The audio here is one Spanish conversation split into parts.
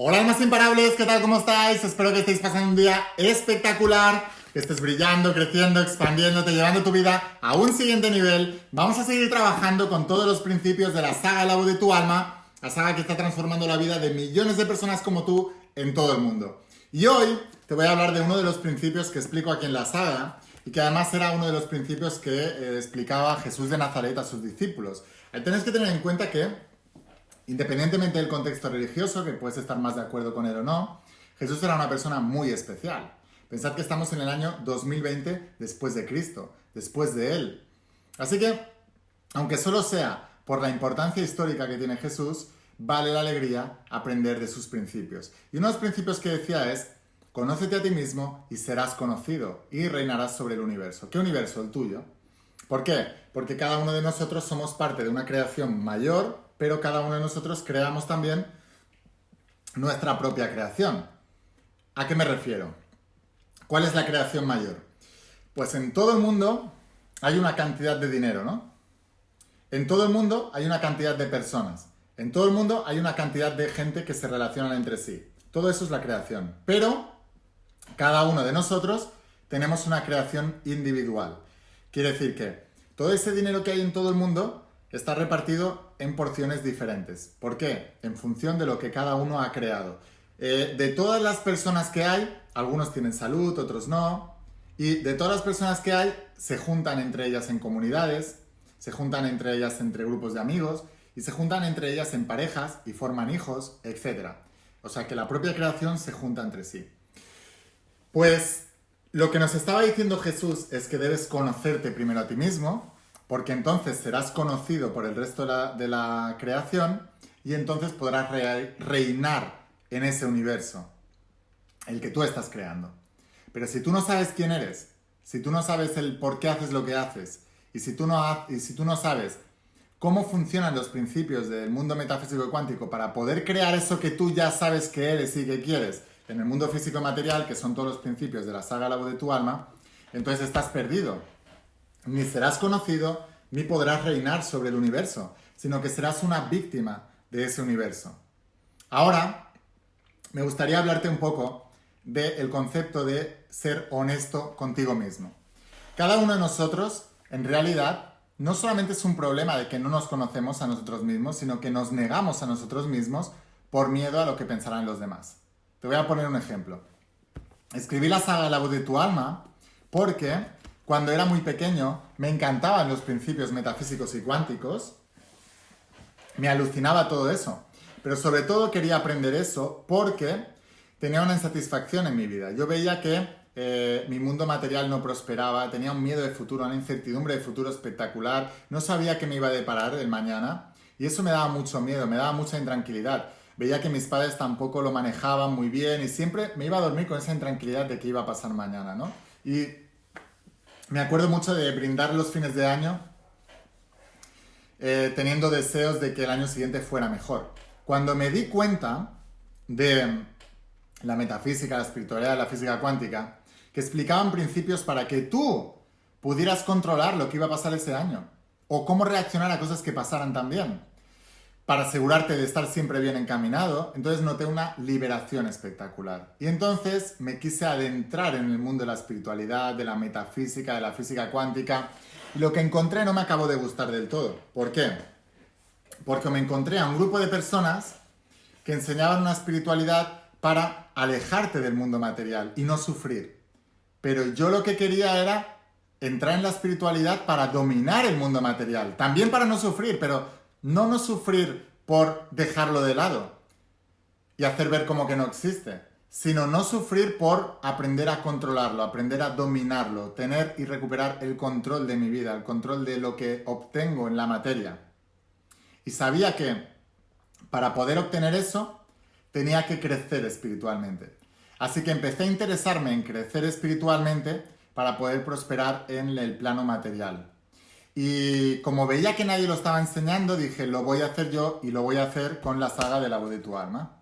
Hola almas imparables, ¿qué tal? ¿Cómo estáis? Espero que estéis pasando un día espectacular, que estés brillando, creciendo, expandiéndote, llevando tu vida a un siguiente nivel. Vamos a seguir trabajando con todos los principios de la saga La Voz de tu Alma, la saga que está transformando la vida de millones de personas como tú en todo el mundo. Y hoy te voy a hablar de uno de los principios que explico aquí en la saga y que además era uno de los principios que explicaba Jesús de Nazaret a sus discípulos. Ahí tenéis que tener en cuenta que independientemente del contexto religioso, que puedes estar más de acuerdo con él o no, Jesús era una persona muy especial. Pensad que estamos en el año 2020 después de Cristo, después de él. Así que, aunque solo sea por la importancia histórica que tiene Jesús, vale la alegría aprender de sus principios. Y uno de los principios que decía es: conócete a ti mismo y serás conocido y reinarás sobre el universo. ¿Qué universo? El tuyo. ¿Por qué? Porque cada uno de nosotros somos parte de una creación mayor, pero cada uno de nosotros creamos también nuestra propia creación. ¿A qué me refiero? ¿Cuál es la creación mayor? Pues en todo el mundo hay una cantidad de dinero, ¿no? En todo el mundo hay una cantidad de personas. En todo el mundo hay una cantidad de gente que se relacionan entre sí. Todo eso es la creación. Pero cada uno de nosotros tenemos una creación individual. Quiere decir que todo ese dinero que hay en todo el mundo está repartido en porciones diferentes. ¿Por qué? En función de lo que cada uno ha creado. De todas las personas que hay, algunos tienen salud, otros no. Y de todas las personas que hay, se juntan entre ellas en comunidades, se juntan entre ellas entre grupos de amigos, y se juntan entre ellas en parejas y forman hijos, etc. O sea que la propia creación se junta entre sí. Pues lo que nos estaba diciendo Jesús es que debes conocerte primero a ti mismo, porque entonces serás conocido por el resto de la creación y entonces podrás reinar en ese universo, el que tú estás creando. Pero si tú no sabes quién eres, si tú no sabes el por qué haces lo que haces, y si tú no sabes cómo funcionan los principios del mundo metafísico y cuántico para poder crear eso que tú ya sabes que eres y que quieres en el mundo físico y material, que son todos los principios de la saga La Voz de tu Alma, entonces estás perdido. Ni serás conocido, ni podrás reinar sobre el universo, sino que serás una víctima de ese universo. Ahora, me gustaría hablarte un poco del concepto de ser honesto contigo mismo. Cada uno de nosotros, en realidad, no solamente es un problema de que no nos conocemos a nosotros mismos, sino que nos negamos a nosotros mismos por miedo a lo que pensarán los demás. Te voy a poner un ejemplo. Escribí la saga La Voz de tu Alma porque cuando era muy pequeño me encantaban los principios metafísicos y cuánticos, me alucinaba todo eso, pero sobre todo quería aprender eso porque tenía una insatisfacción en mi vida. Yo veía que mi mundo material no prosperaba, tenía un miedo de futuro, una incertidumbre de futuro espectacular, no sabía qué me iba a deparar el mañana y eso me daba mucho miedo, me daba mucha intranquilidad. Veía que mis padres tampoco lo manejaban muy bien y siempre me iba a dormir con esa intranquilidad de qué iba a pasar mañana, ¿no? Y me acuerdo mucho de brindar los fines de año teniendo deseos de que el año siguiente fuera mejor. Cuando me di cuenta de la metafísica, la espiritualidad, la física cuántica, que explicaban principios para que tú pudieras controlar lo que iba a pasar ese año o cómo reaccionar a cosas que pasaran también, para asegurarte de estar siempre bien encaminado, entonces noté una liberación espectacular. Y entonces me quise adentrar en el mundo de la espiritualidad, de la metafísica, de la física cuántica, y lo que encontré no me acabó de gustar del todo. ¿Por qué? Porque me encontré a un grupo de personas que enseñaban una espiritualidad para alejarte del mundo material y no sufrir. Pero yo lo que quería era entrar en la espiritualidad para dominar el mundo material, también para no sufrir, pero no sufrir por dejarlo de lado y hacer ver como que no existe, sino no sufrir por aprender a controlarlo, aprender a dominarlo, tener y recuperar el control de mi vida, el control de lo que obtengo en la materia. Y sabía que para poder obtener eso tenía que crecer espiritualmente. Así que empecé a interesarme en crecer espiritualmente para poder prosperar en el plano material. Y como veía que nadie lo estaba enseñando, dije, lo voy a hacer yo y lo voy a hacer con la saga de La Voz de tu Alma.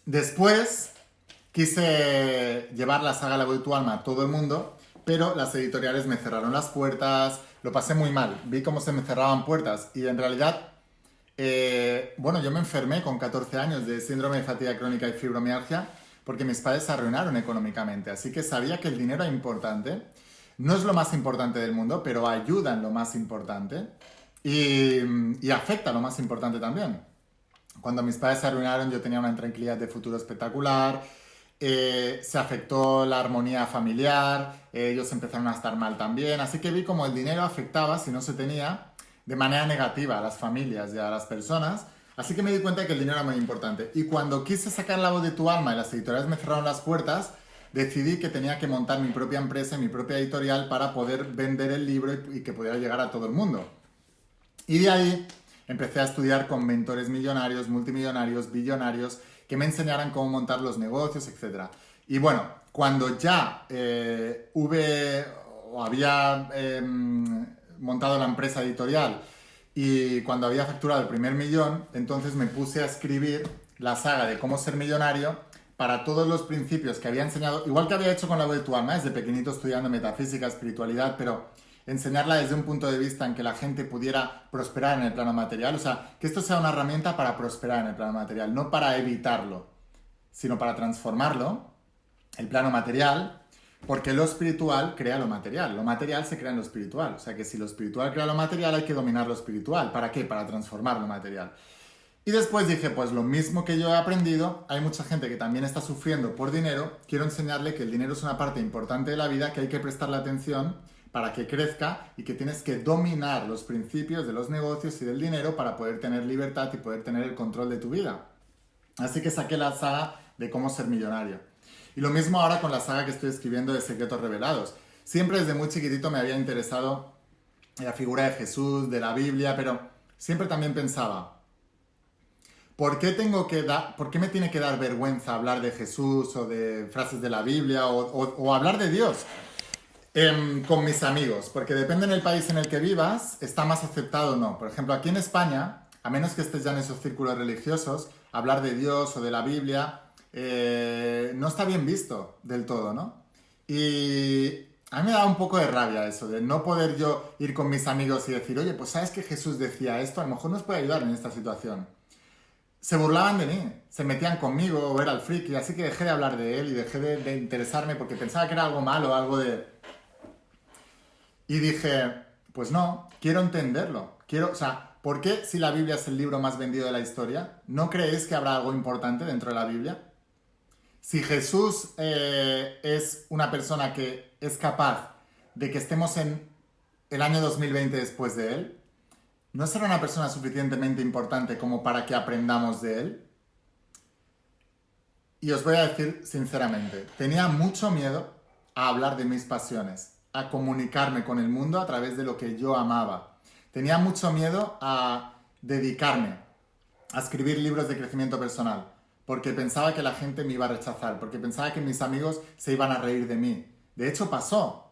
Después quise llevar la saga La Voz de tu Alma a todo el mundo, pero las editoriales me cerraron las puertas, lo pasé muy mal. Vi cómo se me cerraban puertas y en realidad Bueno, yo me enfermé con 14 años de síndrome de fatiga crónica y fibromialgia porque mis padres se arruinaron económicamente. Así que sabía que el dinero era importante. No es lo más importante del mundo, pero ayuda en lo más importante y afecta lo más importante también. Cuando mis padres se arruinaron, yo tenía una intranquilidad de futuro espectacular, se afectó la armonía familiar, ellos empezaron a estar mal también, así que vi como el dinero afectaba, si no se tenía, de manera negativa a las familias y a las personas, así que me di cuenta de que el dinero era muy importante. Y cuando quise sacar La Voz de tu Alma y las editoriales me cerraron las puertas, decidí que tenía que montar mi propia empresa, mi propia editorial para poder vender el libro y que pudiera llegar a todo el mundo. Y de ahí empecé a estudiar con mentores millonarios, multimillonarios, billonarios, que me enseñaran cómo montar los negocios, etc. Y bueno, cuando ya había montado la empresa editorial y cuando había facturado el primer millón, entonces me puse a escribir la saga de cómo ser millonario para todos los principios que había enseñado, igual que había hecho con La Voz de tu Alma, desde pequeñito estudiando metafísica, espiritualidad, pero enseñarla desde un punto de vista en que la gente pudiera prosperar en el plano material, o sea, que esto sea una herramienta para prosperar en el plano material, no para evitarlo, sino para transformarlo, el plano material, porque lo espiritual crea lo material se crea en lo espiritual, o sea que si lo espiritual crea lo material hay que dominar lo espiritual, ¿para qué? Para transformar lo material. Y después dije, pues lo mismo que yo he aprendido, hay mucha gente que también está sufriendo por dinero, quiero enseñarle que el dinero es una parte importante de la vida, que hay que prestarle atención para que crezca y que tienes que dominar los principios de los negocios y del dinero para poder tener libertad y poder tener el control de tu vida. Así que saqué la saga de cómo ser millonario. Y lo mismo ahora con la saga que estoy escribiendo de Secretos Revelados. Siempre desde muy chiquitito me había interesado la figura de Jesús, de la Biblia, pero siempre también pensaba, ¿por qué me tiene que dar vergüenza hablar de Jesús o de frases de la Biblia o hablar de Dios? Con mis amigos, porque depende en el país en el que vivas, está más aceptado o no. Por ejemplo, aquí en España, a menos que estés ya en esos círculos religiosos, hablar de Dios o de la Biblia no está bien visto del todo, ¿no? Y a mí me da un poco de rabia eso, de no poder yo ir con mis amigos y decir, oye, pues sabes que Jesús decía esto, a lo mejor nos puede ayudar en esta situación. Se burlaban de mí, se metían conmigo o era el friki, así que dejé de hablar de él y dejé de interesarme porque pensaba que era algo malo, algo de... Y dije, pues no, quiero entenderlo. O sea, ¿por qué si la Biblia es el libro más vendido de la historia, no creéis que habrá algo importante dentro de la Biblia? Si Jesús es una persona que es capaz de que estemos en el año 2020 después de él, ¿no será una persona suficientemente importante como para que aprendamos de él? Y os voy a decir sinceramente, tenía mucho miedo a hablar de mis pasiones, a comunicarme con el mundo a través de lo que yo amaba. Tenía mucho miedo a dedicarme a escribir libros de crecimiento personal, porque pensaba que la gente me iba a rechazar, porque pensaba que mis amigos se iban a reír de mí. De hecho, pasó.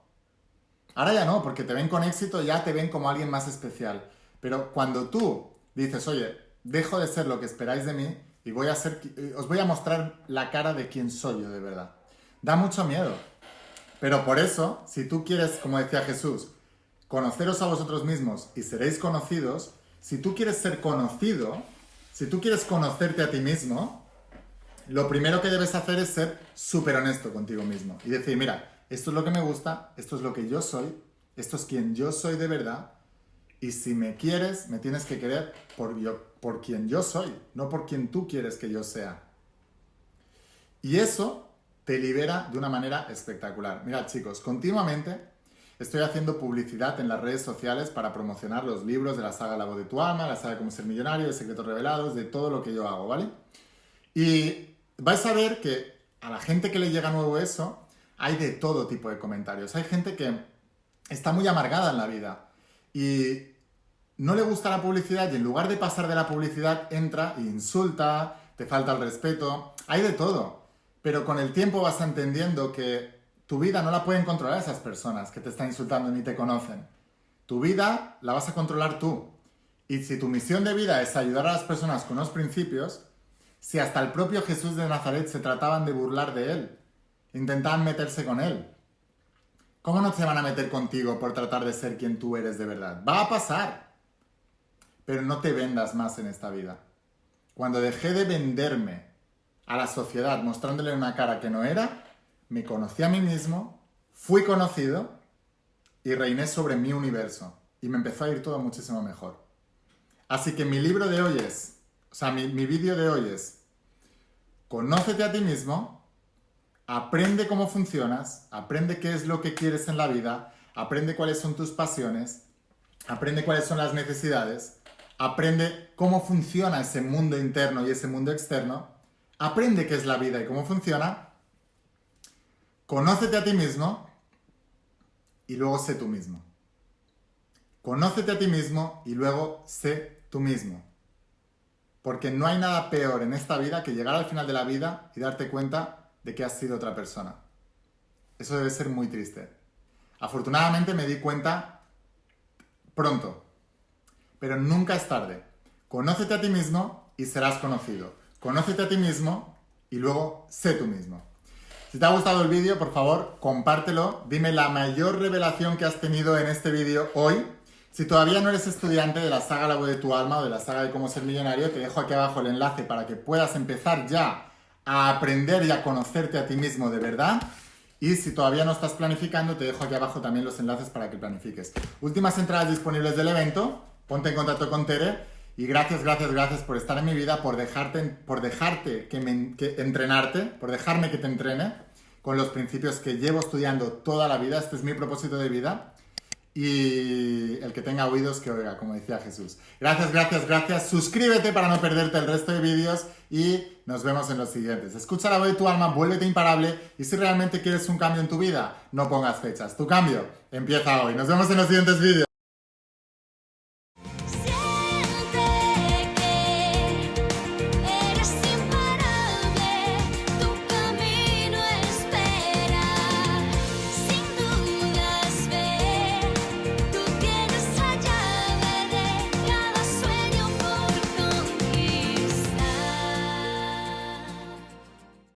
Ahora ya no, porque te ven con éxito, ya te ven como alguien más especial. Pero cuando tú dices, oye, dejo de ser lo que esperáis de mí y os voy a mostrar la cara de quién soy yo de verdad. Da mucho miedo. Pero por eso, si tú quieres, como decía Jesús, conoceros a vosotros mismos y seréis conocidos, si tú quieres ser conocido, si tú quieres conocerte a ti mismo, lo primero que debes hacer es ser súper honesto contigo mismo y decir, mira, esto es lo que me gusta, esto es lo que yo soy, esto es quien yo soy de verdad, y si me quieres, me tienes que querer por quien yo soy, no por quien tú quieres que yo sea. Y eso te libera de una manera espectacular. Mirad, chicos, continuamente estoy haciendo publicidad en las redes sociales para promocionar los libros de la saga La Voz de tu Alma, la saga Cómo ser millonario, de Secretos Revelados, de todo lo que yo hago, ¿vale? Y vais a ver que a la gente que le llega nuevo eso, hay de todo tipo de comentarios. Hay gente que está muy amargada en la vida y no le gusta la publicidad y en lugar de pasar de la publicidad entra e insulta, te falta el respeto, hay de todo. Pero con el tiempo vas entendiendo que tu vida no la pueden controlar esas personas que te están insultando ni te conocen. Tu vida la vas a controlar tú. Y si tu misión de vida es ayudar a las personas con unos principios, si hasta el propio Jesús de Nazaret se trataban de burlar de él, intentaban meterse con él, ¿cómo no se van a meter contigo por tratar de ser quien tú eres de verdad? Va a pasar. pero no te vendas más en esta vida. Cuando dejé de venderme a la sociedad mostrándole una cara que no era, me conocí a mí mismo, fui conocido y reiné sobre mi universo. Y me empezó a ir todo muchísimo mejor. Así que mi libro de hoy es, mi vídeo de hoy es, conócete a ti mismo, aprende cómo funcionas, aprende qué es lo que quieres en la vida, aprende cuáles son tus pasiones, aprende cuáles son las necesidades, aprende cómo funciona ese mundo interno y ese mundo externo, aprende qué es la vida y cómo funciona, conócete a ti mismo y luego sé tú mismo. Conócete a ti mismo y luego sé tú mismo. Porque no hay nada peor en esta vida que llegar al final de la vida y darte cuenta de que has sido otra persona. Eso debe ser muy triste. Afortunadamente me di cuenta pronto, pero nunca es tarde. Conócete a ti mismo y serás conocido. Conócete a ti mismo y luego sé tú mismo. Si te ha gustado el vídeo, por favor, compártelo. Dime la mayor revelación que has tenido en este vídeo hoy. Si todavía no eres estudiante de la saga La Voz de tu Alma o de la saga de Cómo Ser Millonario, te dejo aquí abajo el enlace para que puedas empezar ya a aprender y a conocerte a ti mismo de verdad. Y si todavía no estás planificando, te dejo aquí abajo también los enlaces para que planifiques. Últimas entradas disponibles del evento. Ponte en contacto con Tere. Y gracias por estar en mi vida, por dejarme que te entrene con los principios que llevo estudiando toda la vida. Este es mi propósito de vida. Y el que tenga oídos que oiga, como decía Jesús. Gracias. Suscríbete para no perderte el resto de vídeos y nos vemos en los siguientes. Escucha la voz de tu alma, vuélvete imparable y si realmente quieres un cambio en tu vida, no pongas fechas. Tu cambio empieza hoy. Nos vemos en los siguientes vídeos.